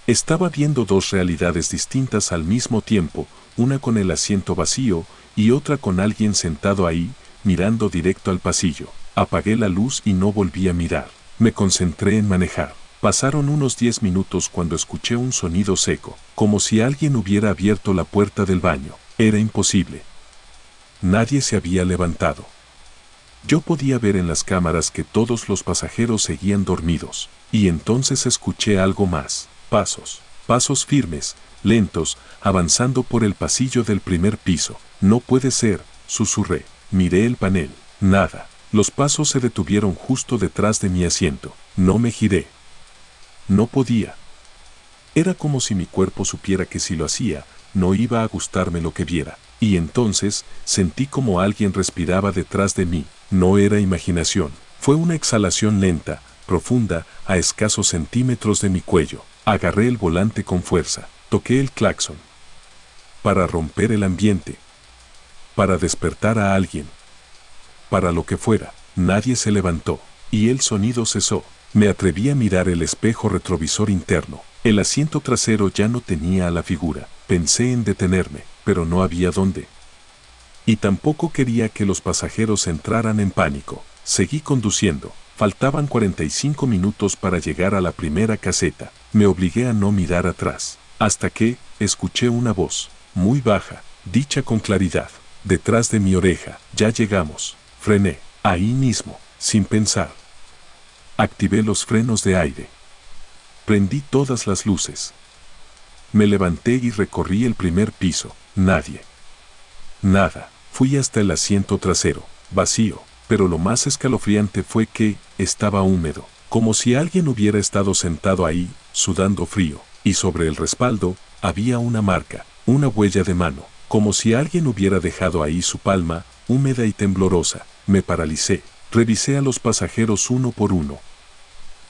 S1: Estaba viendo dos realidades distintas al mismo tiempo, una con el asiento vacío y otra con alguien sentado ahí, mirando directo al pasillo. Apagué la luz y no volví a mirar. Me concentré en manejar. Pasaron unos 10 minutos cuando escuché un sonido seco, como si alguien hubiera abierto la puerta del baño. Era imposible. Nadie se había levantado. Yo podía ver en las cámaras que todos los pasajeros seguían dormidos, y entonces escuché algo más. Pasos firmes, lentos, avanzando por el pasillo del primer piso. No puede ser, susurré. Miré el panel. Nada. Los pasos se detuvieron justo detrás de mi asiento. No me giré. No podía. Era como si mi cuerpo supiera que si lo hacía, no iba a gustarme lo que viera. Y entonces sentí como alguien respiraba detrás de mí. No era imaginación. Fue una exhalación lenta, profunda, a escasos centímetros de mi cuello. Agarré el volante con fuerza. Toqué el claxon. Para romper el ambiente. Para despertar a alguien. Para lo que fuera. Nadie se levantó. Y el sonido cesó. Me atreví a mirar el espejo retrovisor interno. El asiento trasero ya no tenía a la figura. Pensé en detenerme, pero no había dónde. Y tampoco quería que los pasajeros entraran en pánico. Seguí conduciendo. Faltaban 45 minutos para llegar a la primera caseta. Me obligué a no mirar atrás. Hasta que escuché una voz, muy baja, dicha con claridad, detrás de mi oreja. Ya llegamos. Frené, ahí mismo, sin pensar. Activé los frenos de aire. Prendí todas las luces. Me levanté y recorrí el primer piso. Nadie. Nada. Fui hasta el asiento trasero, vacío, pero lo más escalofriante fue que estaba húmedo, como si alguien hubiera estado sentado ahí, sudando frío, y sobre el respaldo había una marca, una huella de mano, como si alguien hubiera dejado ahí su palma, húmeda y temblorosa. Me paralicé. Revisé a los pasajeros uno por uno.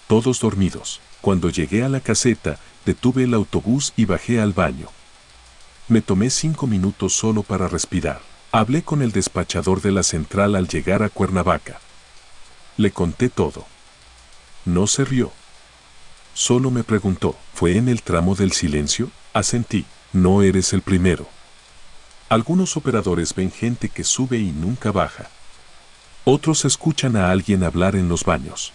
S1: Todos dormidos. Cuando llegué a la caseta, detuve el autobús y bajé al baño. Me tomé 5 minutos solo para respirar. Hablé con el despachador de la central al llegar a Cuernavaca. Le conté todo. No se rió. Solo me preguntó, ¿fue en el tramo del silencio? Asentí. No eres el primero. Algunos operadores ven gente que sube y nunca baja. Otros escuchan a alguien hablar en los baños.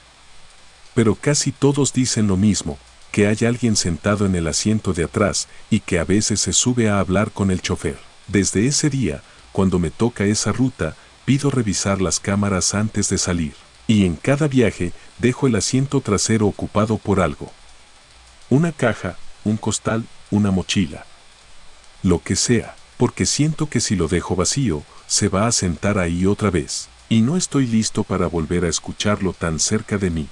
S1: Pero casi todos dicen lo mismo, que hay alguien sentado en el asiento de atrás y que a veces se sube a hablar con el chofer. Desde ese día, cuando me toca esa ruta, pido revisar las cámaras antes de salir. Y en cada viaje dejo el asiento trasero ocupado por algo. Una caja, un costal, una mochila. Lo que sea, porque siento que si lo dejo vacío, se va a sentar ahí otra vez, y no estoy listo para volver a escucharlo tan cerca de mí.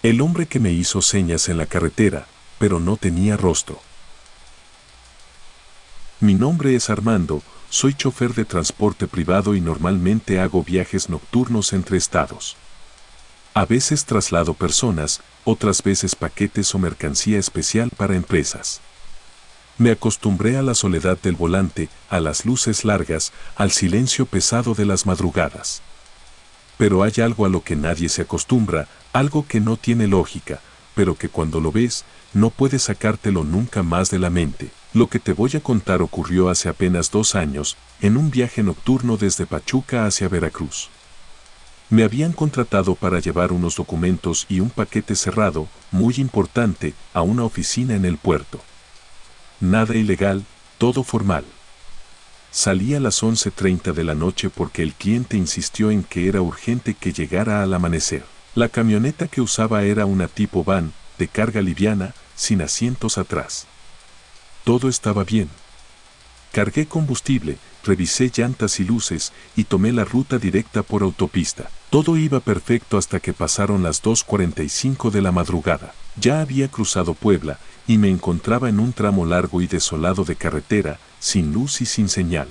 S1: El hombre que me hizo señas en la carretera, pero no tenía rostro. Mi nombre es Armando, soy chofer de transporte privado y normalmente hago viajes nocturnos entre estados. A veces traslado personas, otras veces paquetes o mercancía especial para empresas. Me acostumbré a la soledad del volante, a las luces largas, al silencio pesado de las madrugadas. Pero hay algo a lo que nadie se acostumbra, algo que no tiene lógica, pero que cuando lo ves, no puedes sacártelo nunca más de la mente. Lo que te voy a contar ocurrió hace apenas 2 años, en un viaje nocturno desde Pachuca hacia Veracruz. Me habían contratado para llevar unos documentos y un paquete cerrado, muy importante, a una oficina en el puerto. Nada ilegal, todo formal. Salí a las 11:30 de la noche porque el cliente insistió en que era urgente que llegara al amanecer. La camioneta que usaba era una tipo van, de carga liviana, sin asientos atrás. Todo estaba bien. Cargué combustible, revisé llantas y luces y tomé la ruta directa por autopista. Todo iba perfecto hasta que pasaron las 2:45 de la madrugada. Ya había cruzado Puebla y me encontraba en un tramo largo y desolado de carretera, sin luz y sin señal.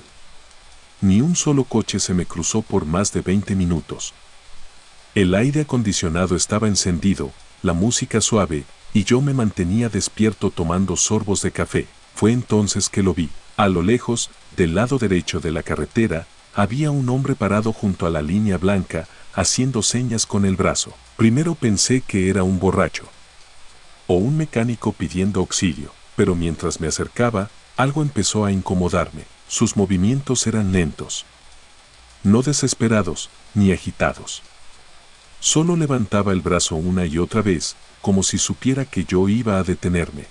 S1: Ni un solo coche se me cruzó por más de 20 minutos. El aire acondicionado estaba encendido, la música suave, y yo me mantenía despierto tomando sorbos de café. Fue entonces que lo vi. A lo lejos, del lado derecho de la carretera, había un hombre parado junto a la línea blanca, haciendo señas con el brazo. Primero pensé que era un borracho o un mecánico pidiendo auxilio, pero mientras me acercaba, algo empezó a incomodarme. Sus movimientos eran lentos, no desesperados, ni agitados. Solo levantaba el brazo una y otra vez, como si supiera que yo iba a detenerme.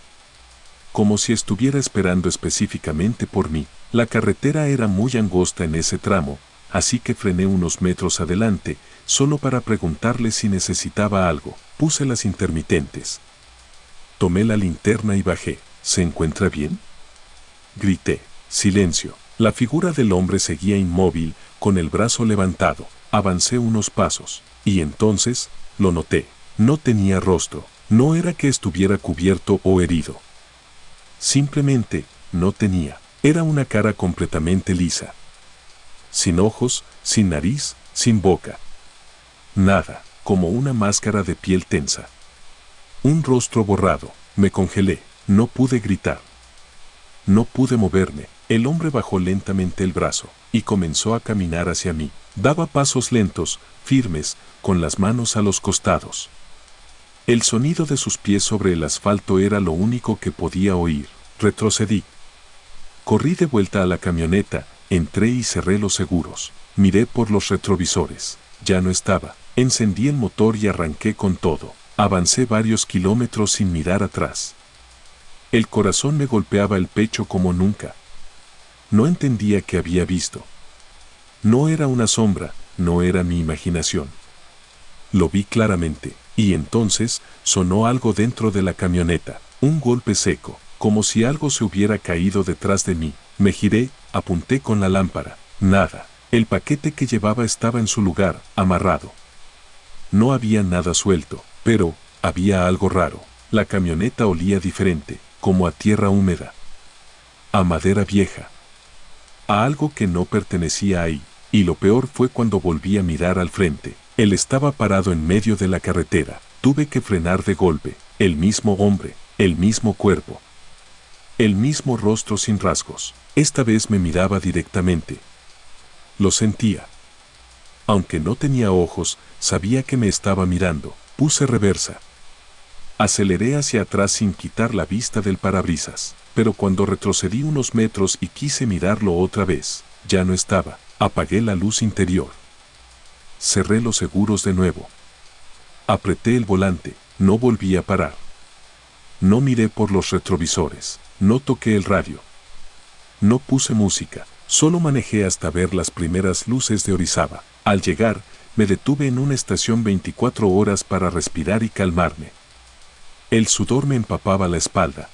S1: Como si estuviera esperando específicamente por mí. La carretera era muy angosta en ese tramo, así que frené unos metros adelante, solo para preguntarle si necesitaba algo. Puse las intermitentes. Tomé la linterna y bajé. ¿Se encuentra bien?, grité. Silencio. La figura del hombre seguía inmóvil, con el brazo levantado. Avancé unos pasos, y entonces, lo noté. No tenía rostro. No era que estuviera cubierto o herido. Simplemente, no tenía. Era una cara completamente lisa. Sin ojos, sin nariz, sin boca. Nada, como una máscara de piel tensa. Un rostro borrado. Me congelé. No pude gritar. No pude moverme. El hombre bajó lentamente el brazo y comenzó a caminar hacia mí. Daba pasos lentos, firmes, con las manos a los costados. El sonido de sus pies sobre el asfalto era lo único que podía oír. Retrocedí. Corrí de vuelta a la camioneta, entré y cerré los seguros. Miré por los retrovisores. Ya no estaba. Encendí el motor y arranqué con todo. Avancé varios kilómetros sin mirar atrás. El corazón me golpeaba el pecho como nunca. No entendía qué había visto. No era una sombra, no era mi imaginación. Lo vi claramente, y entonces sonó algo dentro de la camioneta, un golpe seco, como si algo se hubiera caído detrás de mí. Me giré, apunté con la lámpara. Nada. El paquete que llevaba estaba en su lugar, amarrado. No había nada suelto, pero había algo raro. La camioneta olía diferente, como a tierra húmeda, a madera vieja, a algo que no pertenecía ahí. Y lo peor fue cuando volví a mirar al frente. Él estaba parado en medio de la carretera. Tuve que frenar de golpe. El mismo hombre, el mismo cuerpo, el mismo rostro sin rasgos. Esta vez me miraba directamente. Lo sentía. Aunque no tenía ojos, sabía que me estaba mirando. Puse reversa. Aceleré hacia atrás sin quitar la vista del parabrisas. Pero cuando retrocedí unos metros y quise mirarlo otra vez, ya no estaba. Apagué la luz interior. Cerré los seguros de nuevo. Apreté el volante. No volví a parar. No miré por los retrovisores. No toqué el radio. No puse música. Solo manejé hasta ver las primeras luces de Orizaba. Al llegar, me detuve en una estación 24 horas para respirar y calmarme. El sudor me empapaba la espalda.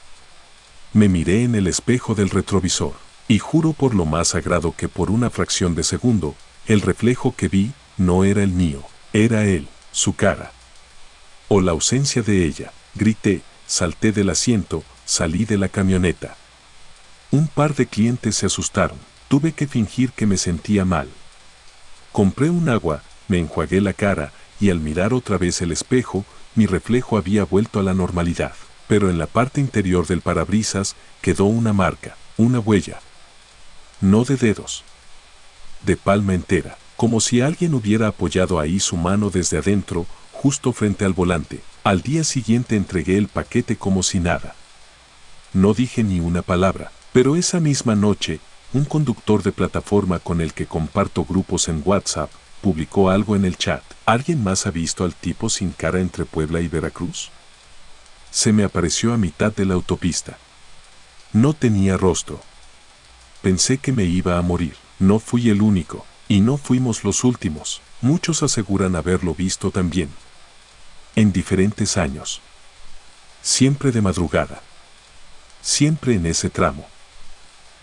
S1: Me miré en el espejo del retrovisor, y juro por lo más sagrado que por una fracción de segundo, el reflejo que vi no era el mío, era él, su cara. O la ausencia de ella. Grité, salté del asiento, salí de la camioneta. Un par de clientes se asustaron, tuve que fingir que me sentía mal. Compré un agua, me enjuagué la cara, y al mirar otra vez el espejo, mi reflejo había vuelto a la normalidad. Pero en la parte interior del parabrisas quedó una marca, una huella. No de dedos. De palma entera, como si alguien hubiera apoyado ahí su mano desde adentro, justo frente al volante. Al día siguiente entregué el paquete como si nada. No dije ni una palabra, pero esa misma noche, un conductor de plataforma con el que comparto grupos en WhatsApp, publicó algo en el chat. ¿Alguien más ha visto al tipo sin cara entre Puebla y Veracruz? Se me apareció a mitad de la autopista. No tenía rostro. Pensé que me iba a morir. No fui el único, y no fuimos los últimos. Muchos aseguran haberlo visto también. En diferentes años. Siempre de madrugada. Siempre en ese tramo.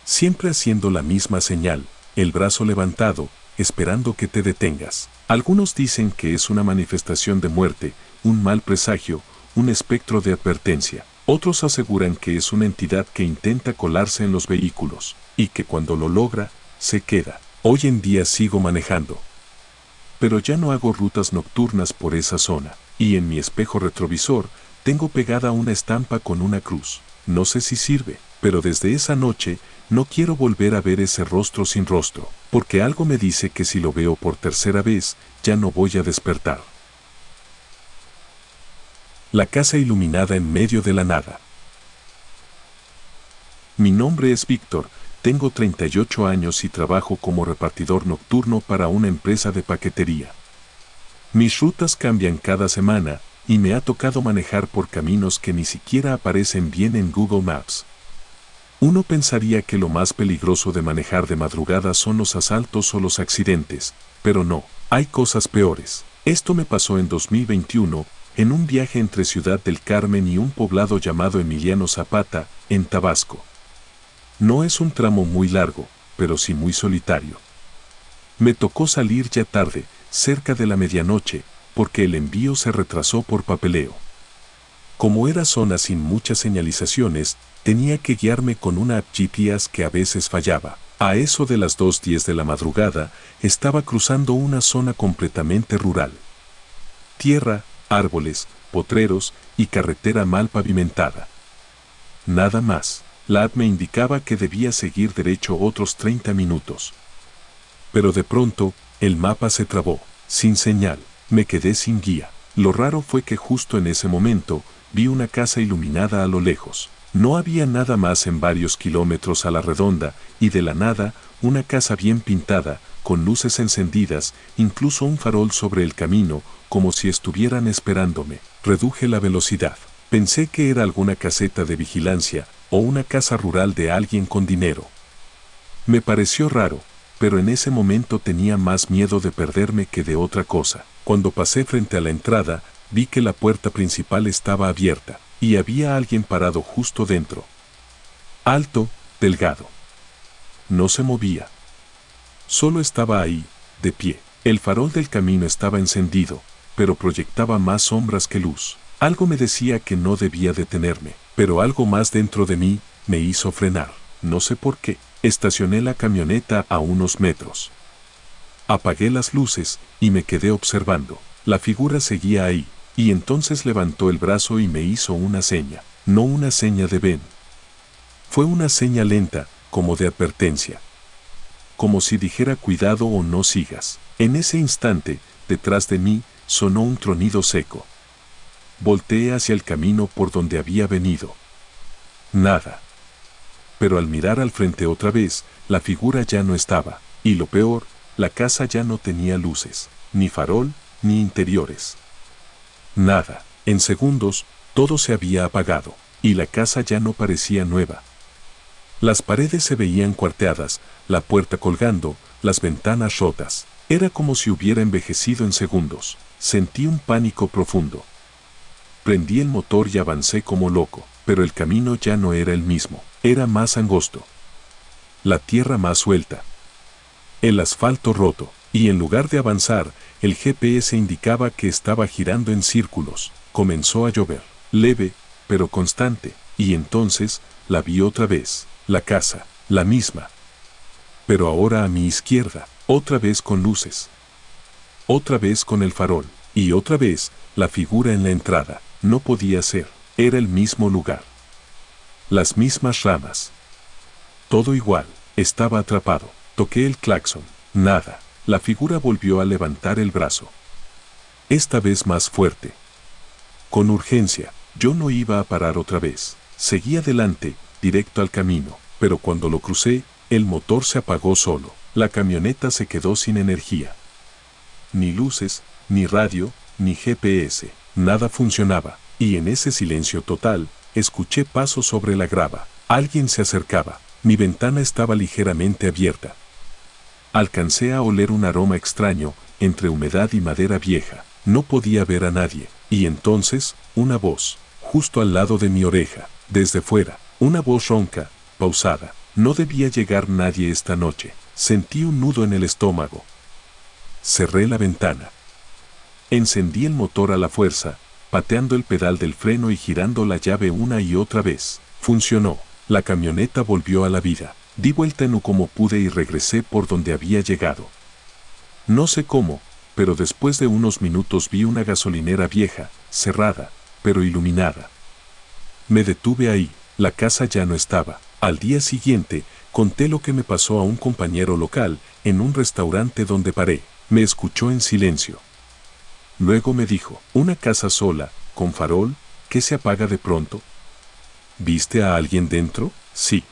S1: Siempre haciendo la misma señal, el brazo levantado, esperando que te detengas. Algunos dicen que es una manifestación de muerte, un mal presagio, un espectro de advertencia. Otros aseguran que es una entidad que intenta colarse en los vehículos, y que cuando lo logra, se queda. Hoy en día sigo manejando. Pero ya no hago rutas nocturnas por esa zona, y en mi espejo retrovisor, tengo pegada una estampa con una cruz. No sé si sirve, pero desde esa noche, no quiero volver a ver ese rostro sin rostro, porque algo me dice que si lo veo por tercera vez, ya no voy a despertar. La casa iluminada en medio de la nada. Mi nombre es Víctor, tengo 38 años y trabajo como repartidor nocturno para una empresa de paquetería. Mis rutas cambian cada semana, y me ha tocado manejar por caminos que ni siquiera aparecen bien en Google Maps. Uno pensaría que lo más peligroso de manejar de madrugada son los asaltos o los accidentes, pero no, hay cosas peores. Esto me pasó en 2021, en un viaje entre Ciudad del Carmen y un poblado llamado Emiliano Zapata, en Tabasco. No es un tramo muy largo, pero sí muy solitario. Me tocó salir ya tarde, cerca de la medianoche, porque el envío se retrasó por papeleo. Como era zona sin muchas señalizaciones, tenía que guiarme con una app GPS que a veces fallaba. A eso de las 2:10 de la madrugada, estaba cruzando una zona completamente rural. Tierra, árboles, potreros y carretera mal pavimentada. Nada más. La app me indicaba que debía seguir derecho otros 30 minutos. Pero de pronto, el mapa se trabó, sin señal, me quedé sin guía. Lo raro fue que justo en ese momento, vi una casa iluminada a lo lejos. No había nada más en varios kilómetros a la redonda, y de la nada, una casa bien pintada, con luces encendidas, incluso un farol sobre el camino, como si estuvieran esperándome. Reduje la velocidad. Pensé que era alguna caseta de vigilancia, o una casa rural de alguien con dinero. Me pareció raro, pero en ese momento tenía más miedo de perderme que de otra cosa. Cuando pasé frente a la entrada, vi que la puerta principal estaba abierta, y había alguien parado justo dentro. Alto, delgado. No se movía. Solo estaba ahí, de pie. El farol del camino estaba encendido, pero proyectaba más sombras que luz. Algo me decía que no debía detenerme, pero algo más dentro de mí me hizo frenar. No sé por qué. Estacioné la camioneta a unos metros. Apagué las luces y me quedé observando. La figura seguía ahí, y entonces levantó el brazo y me hizo una seña. No una seña de ven. Fue una seña lenta, como de advertencia. Como si dijera cuidado o no sigas. En ese instante, detrás de mí, sonó un tronido seco. Volteé hacia el camino por donde había venido. Nada. Pero al mirar al frente otra vez, la figura ya no estaba, y lo peor, la casa ya no tenía luces, ni farol, ni interiores. Nada. En segundos, todo se había apagado, y la casa ya no parecía nueva. Las paredes se veían cuarteadas, la puerta colgando, las ventanas rotas. Era como si hubiera envejecido en segundos. Sentí un pánico profundo. Prendí el motor y avancé como loco, pero el camino ya no era el mismo. Era más angosto. La tierra más suelta. El asfalto roto. Y en lugar de avanzar, el GPS indicaba que estaba girando en círculos. Comenzó a llover. Leve, pero constante. Y entonces, la vi otra vez. La casa, la misma. Pero ahora a mi izquierda, otra vez con luces. Otra vez con el farol. Y otra vez, la figura en la entrada. No podía ser. Era el mismo lugar. Las mismas ramas. Todo igual. Estaba atrapado. Toqué el claxon. Nada. La figura volvió a levantar el brazo. Esta vez más fuerte. Con urgencia. Yo no iba a parar otra vez. Seguí adelante, directo al camino. Pero cuando lo crucé, el motor se apagó solo. La camioneta se quedó sin energía. Ni luces, ni radio, ni GPS. Nada funcionaba. Y en ese silencio total, escuché pasos sobre la grava. Alguien se acercaba. Mi ventana estaba ligeramente abierta. Alcancé a oler un aroma extraño, entre humedad y madera vieja. No podía ver a nadie. Y entonces, una voz, justo al lado de mi oreja, desde fuera. Una voz ronca, pausada. No debía llegar nadie esta noche. Sentí un nudo en el estómago. Cerré la ventana. Encendí el motor a la fuerza, pateando el pedal del freno y girando la llave una y otra vez. Funcionó. La camioneta volvió a la vida. Di vuelta en U como pude y regresé por donde había llegado. No sé cómo, pero después de unos minutos vi una gasolinera vieja, cerrada, pero iluminada. Me detuve ahí. La casa ya no estaba. Al día siguiente, conté lo que me pasó a un compañero local, en un restaurante donde paré. Me escuchó en silencio. Luego me dijo, una casa sola, con farol, ¿que se apaga de pronto? ¿Viste a alguien dentro? Sí.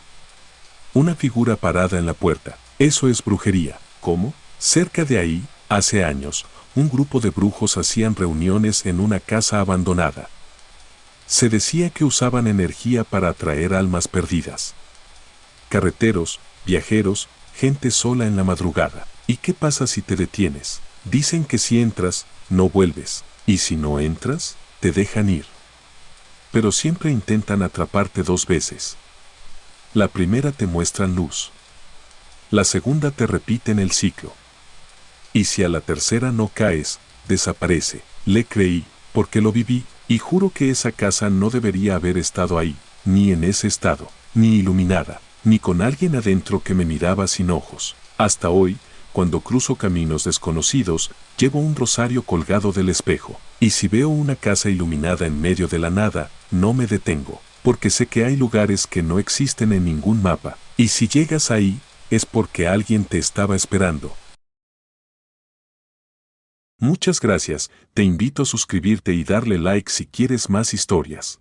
S1: Una figura parada en la puerta. Eso es brujería. ¿Cómo? Cerca de ahí, hace años, un grupo de brujos hacían reuniones en una casa abandonada. Se decía que usaban energía para atraer almas perdidas. Carreteros, viajeros, gente sola en la madrugada. ¿Y qué pasa si te detienes? Dicen que si entras, no vuelves. Y si no entras, te dejan ir. Pero siempre intentan atraparte 2 veces. La primera te muestran luz. La segunda te repiten el ciclo. Y si a la tercera no caes, desaparece. Le creí, porque lo viví, y juro que esa casa no debería haber estado ahí, ni en ese estado, ni iluminada, ni con alguien adentro que me miraba sin ojos. Hasta hoy, cuando cruzo caminos desconocidos, llevo un rosario colgado del espejo, y si veo una casa iluminada en medio de la nada, no me detengo, porque sé que hay lugares que no existen en ningún mapa, y si llegas ahí, es porque alguien te estaba esperando. Muchas gracias, te invito a suscribirte y darle like si quieres más historias.